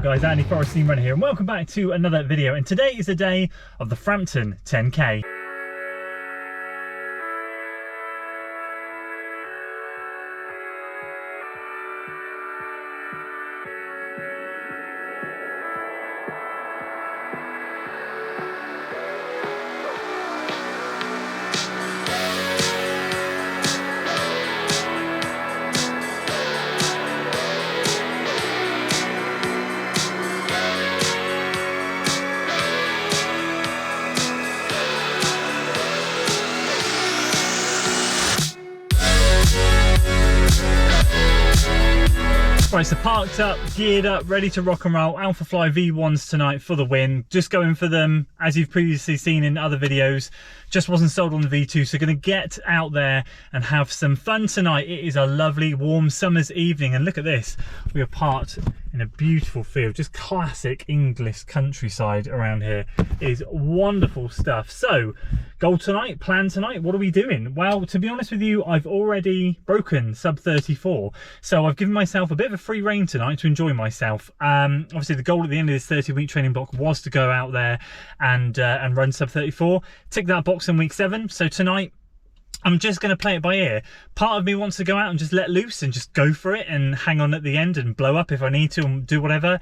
Guys, Andy Forest Team Runner here, and welcome back to another video. And today is the day of the Frampton 10K. Right, so parked up, geared up, ready to rock and roll. Alpha Fly V1s tonight for the win. Just going for them, as you've previously seen in other videos. Just wasn't sold on the V2, so going to get out there and have some fun tonight. It is a lovely, warm summer's evening, and look at this. We are parked in a beautiful field, just classic English countryside around here. It is wonderful stuff. So, goal tonight, plan tonight, what are we doing? Well, to be honest with you, I've already broken sub 34, so I've given myself a bit of a free rein tonight to enjoy myself. Obviously, the goal at the end of this 30-week training block was to go out there and run sub 34. Tick that box in week 7. So tonight, I'm just going to play it by ear. Part of me wants to go out and just let loose and just go for it and hang on at the end and blow up if I need to and do whatever.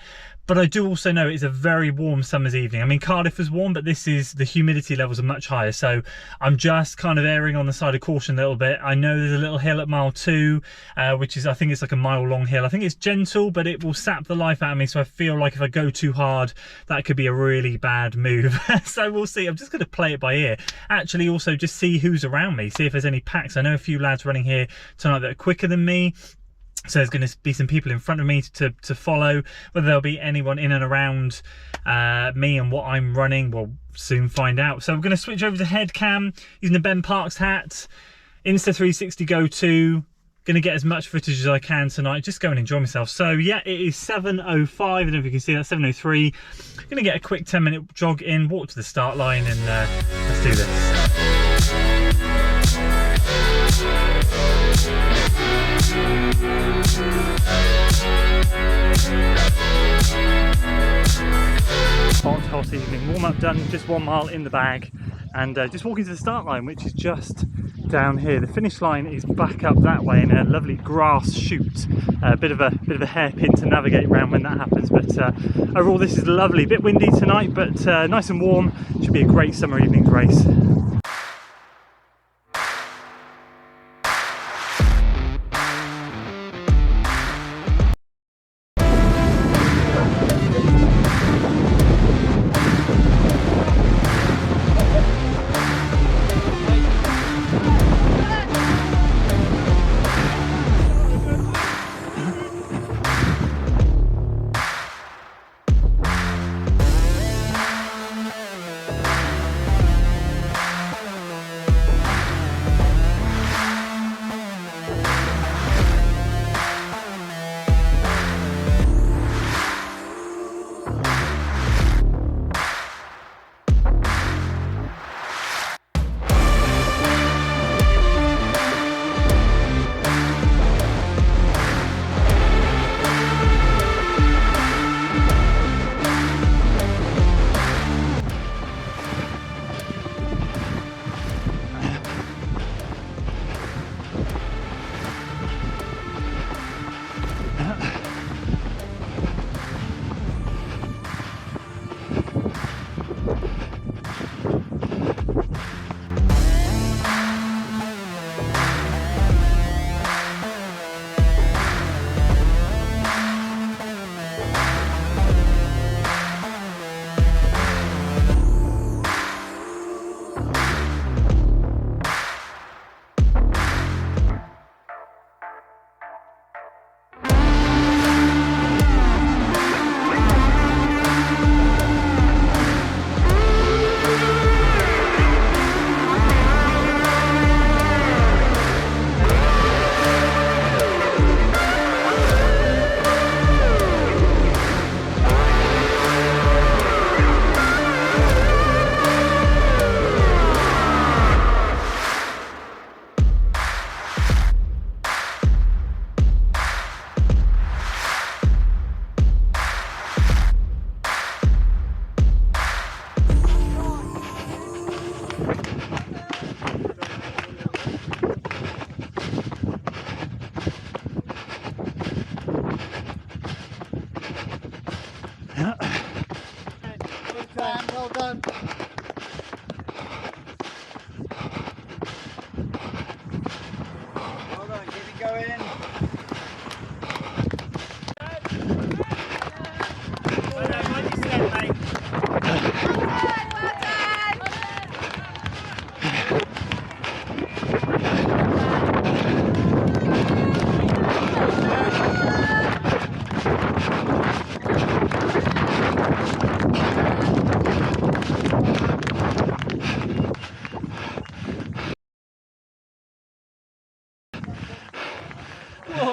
But I do also know it's a very warm summer's evening. I mean, Cardiff was warm, but the humidity levels are much higher. So I'm just kind of erring on the side of caution a little bit. I know there's a little hill at mile 2, which is, I think it's like a mile long hill. I think it's gentle, but it will sap the life out of me. So I feel like if I go too hard, that could be a really bad move. So we'll see. I'm just going to play it by ear. Actually, also just see who's around me, see if there's any packs. I know a few lads running here tonight that are quicker than me. So there's going to be some people in front of me to follow. Whether there'll be anyone in and around me and what I'm running, we'll soon find out. So we're going to switch over to head cam using the Ben Parks hat. Insta 360 Go 2. Going to get as much footage as I can tonight. Just go and enjoy myself. So yeah, it is 7:05. I don't know if you can see that. 7:03. Going to get a quick 10-minute jog in, walk to the start line, and let's do this. Hot evening, warm up done, just 1 mile in the bag, and just walking to the start line, which is just down here. The finish line is back up that way in a lovely grass chute. A bit of a hairpin to navigate around when that happens, but overall this is lovely. A bit windy tonight, but nice and warm. Should be a great summer evening's race.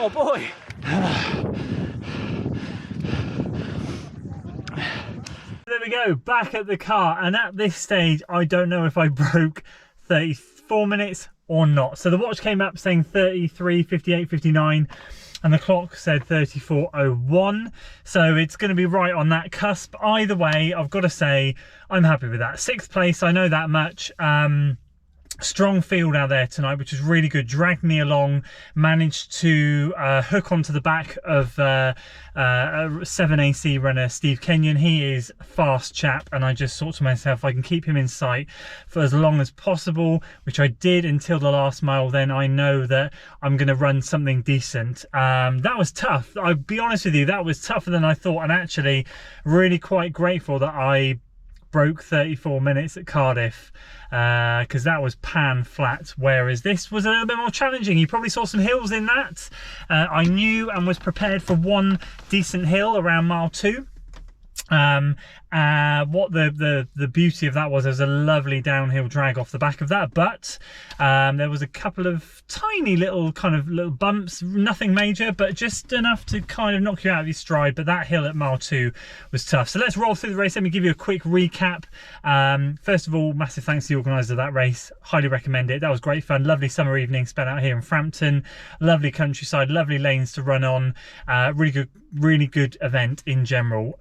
Oh boy. There we go, back at the car, and at this stage I don't know if I broke 34 minutes or not. So the watch came up saying 33, 58, 59, and the clock said 34:01, so it's going to be right on that cusp. Either way, I've got to say I'm happy with that. 6th place, I know that much. Strong field out there tonight, which was really good. Dragged me along, managed to hook onto the back of a 7AC runner, Steve Kenyon. He is a fast chap, and I just thought to myself, I can keep him in sight for as long as possible, which I did until the last mile. Then I know that I'm going to run something decent. That was tough. I'll be honest with you, that was tougher than I thought, and actually really quite grateful that I broke 34 minutes at Cardiff, because that was pan flat, whereas this was a little bit more challenging. You probably saw some hills in that. I knew and was prepared for one decent hill around mile 2. What the beauty of that was, there was a lovely downhill drag off the back of that, but there was a couple of tiny little bumps, nothing major, but just enough to kind of knock you out of your stride. But that hill at mile 2 was tough. So let's roll through the race. Let me give you a quick recap. First of all, massive thanks to the organisers of that race. Highly recommend it. That was great fun. Lovely summer evening spent out here in Frampton. Lovely countryside, lovely lanes to run on. Really good event in general.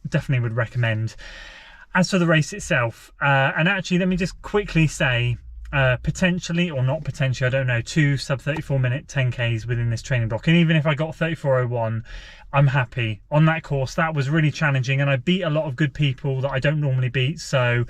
Definitely would recommend. As for the race itself, and actually let me just quickly say, potentially or not potentially, I don't know, 2 sub 34 minute 10Ks within this training block, and even if I got 34:01, I'm happy. On that course, that was really challenging, and I beat a lot of good people that I don't normally beat, so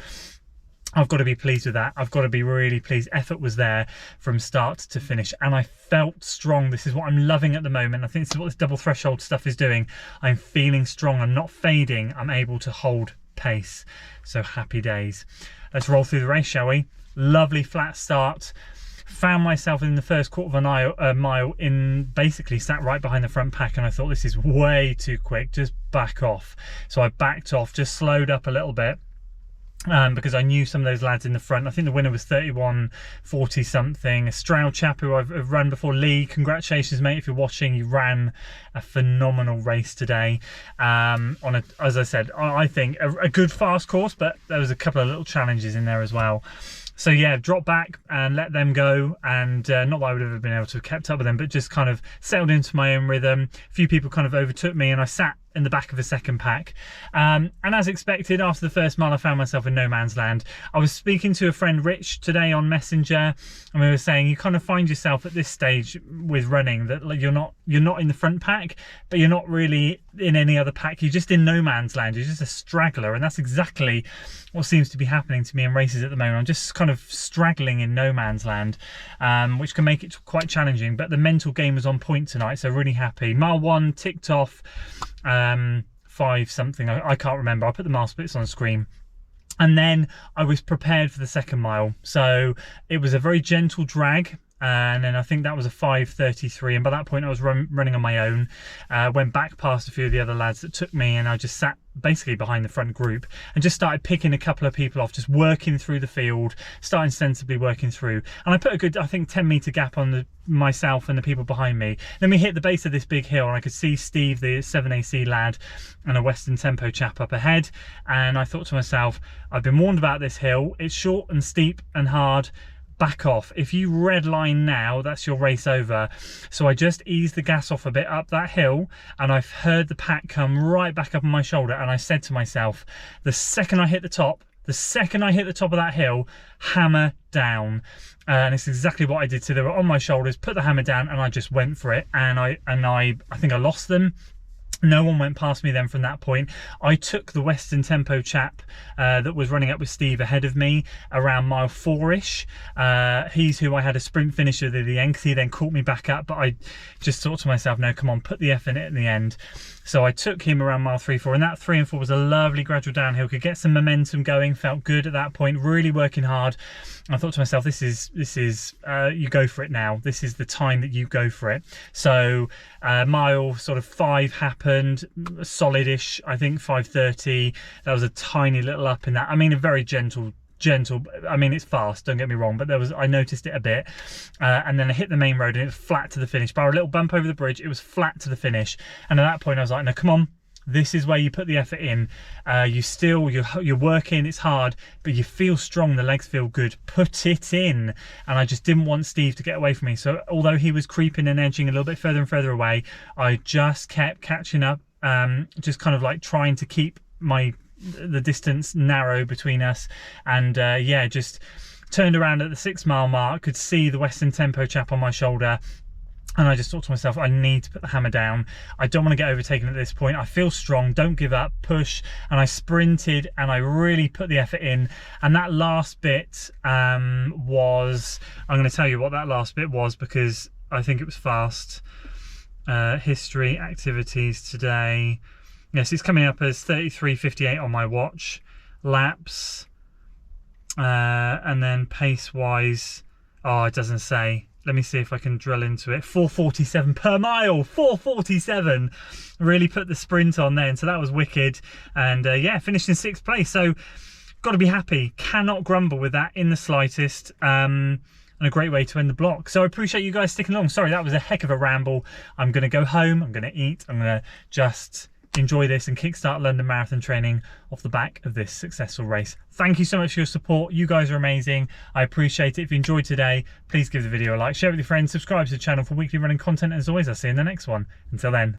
I've got to be pleased with that. I've got to be really pleased. Effort was there from start to finish, and I felt strong. This is what I'm loving at the moment. I think this is what this double threshold stuff is doing. I'm feeling strong. I'm not fading. I'm able to hold pace. So happy days. Let's roll through the race, shall we? Lovely flat start. Found myself in the first quarter of a mile in, basically sat right behind the front pack, and I thought, this is way too quick. Just back off. So I backed off, just slowed up a little bit. Because I knew some of those lads in the front. I think the winner was 31:40 something. A Stroud chap who I've run before. Lee, congratulations mate, if you're watching. You ran a phenomenal race today, on a, as I said, I think a good fast course, but there was a couple of little challenges in there as well. So yeah, drop back and let them go, and not that I would have been able to have kept up with them, but just kind of settled into my own rhythm. A few people kind of overtook me, and I sat in the back of a second pack, and as expected, after the first mile I found myself in no man's land. I was speaking to a friend, Rich, today on Messenger, and we were saying you kind of find yourself at this stage with running that, like, you're not in the front pack, but you're not really in any other pack. You're just in no man's land. You're just a straggler, and that's exactly what seems to be happening to me in races at the moment. I'm just kind of straggling in no man's land, which can make it quite challenging, but the mental game was on point tonight, so really happy. Mile 1 ticked off, 5 something, I can't remember. I'll put the mile splits on screen. And then I was prepared for the second mile, so it was a very gentle drag, and then I think that was a 5:33, and by that point I was running on my own. Went back past a few of the other lads that took me, and I just sat basically behind the front group and just started picking a couple of people off, just working through the field, starting sensibly working through. And I put a good, I think, 10-meter gap on myself and the people behind me. Then we hit the base of this big hill, and I could see Steve, the 7AC lad, and a Western Tempo chap up ahead, and I thought to myself, I've been warned about this hill. It's short and steep and hard. Back off. If you red line now, that's your race over. So I just eased the gas off a bit up that hill, and I've heard the pack come right back up on my shoulder, and I said to myself, the second I hit the top of that hill, hammer down. And it's exactly what I did. So they were on my shoulders, put the hammer down, and I just went for it, and I think I lost them. No one went past me then from that point. I took the Western Tempo chap that was running up with Steve ahead of me around mile 4-ish. He's who I had a sprint finish at the end, because he then caught me back up, but I just thought to myself, no, come on, put the F in it at the end. So I took him around mile 3-4, and that 3 and 4 was a lovely gradual downhill. Could get some momentum going, felt good at that point, really working hard. I thought to myself, this is you go for it now. This is the time that you go for it. So mile sort of 5 happened, solid-ish, I think 5:30. That was a tiny little up in that. I mean, a very gentle gentle. I mean, it's fast, don't get me wrong, but I noticed it a bit, and then I hit the main road and it was flat to the finish. Bar a little bump over the bridge, it was flat to the finish, and at that point I was like, no, come on, this is where you put the effort in. You're working, it's hard, but you feel strong, the legs feel good, put it in. And I just didn't want Steve to get away from me, so although he was creeping and edging a little bit further and further away, I just kept catching up, just kind of like trying to keep the distance narrow between us. And yeah, just turned around at the 6 mile mark, could see the Western Tempo chap on my shoulder, and I just thought to myself, I need to put the hammer down. I don't want to get overtaken at this point. I feel strong, don't give up, push. And I sprinted and I really put the effort in. And that last bit was, I'm going to tell you what that last bit was, because I think it was fast. History, activities today. Yes, it's coming up as 33:58 on my watch. Laps. And then pace wise, oh, it doesn't say. Let me see if I can drill into it. 4:47 per mile, 4:47. Really put the sprint on then, so that was wicked. And yeah, finished in 6th place, so got to be happy. Cannot grumble with that in the slightest. And a great way to end the block. So I appreciate you guys sticking along. Sorry, that was a heck of a ramble. I'm going to go home, I'm going to eat, I'm going to just enjoy this and kickstart London Marathon training off the back of this successful race. Thank you so much for your support. You guys are amazing. I appreciate it. If you enjoyed today, please give the video a like, share it with your friends, subscribe to the channel for weekly running content. As always, I'll see you in the next one. Until then.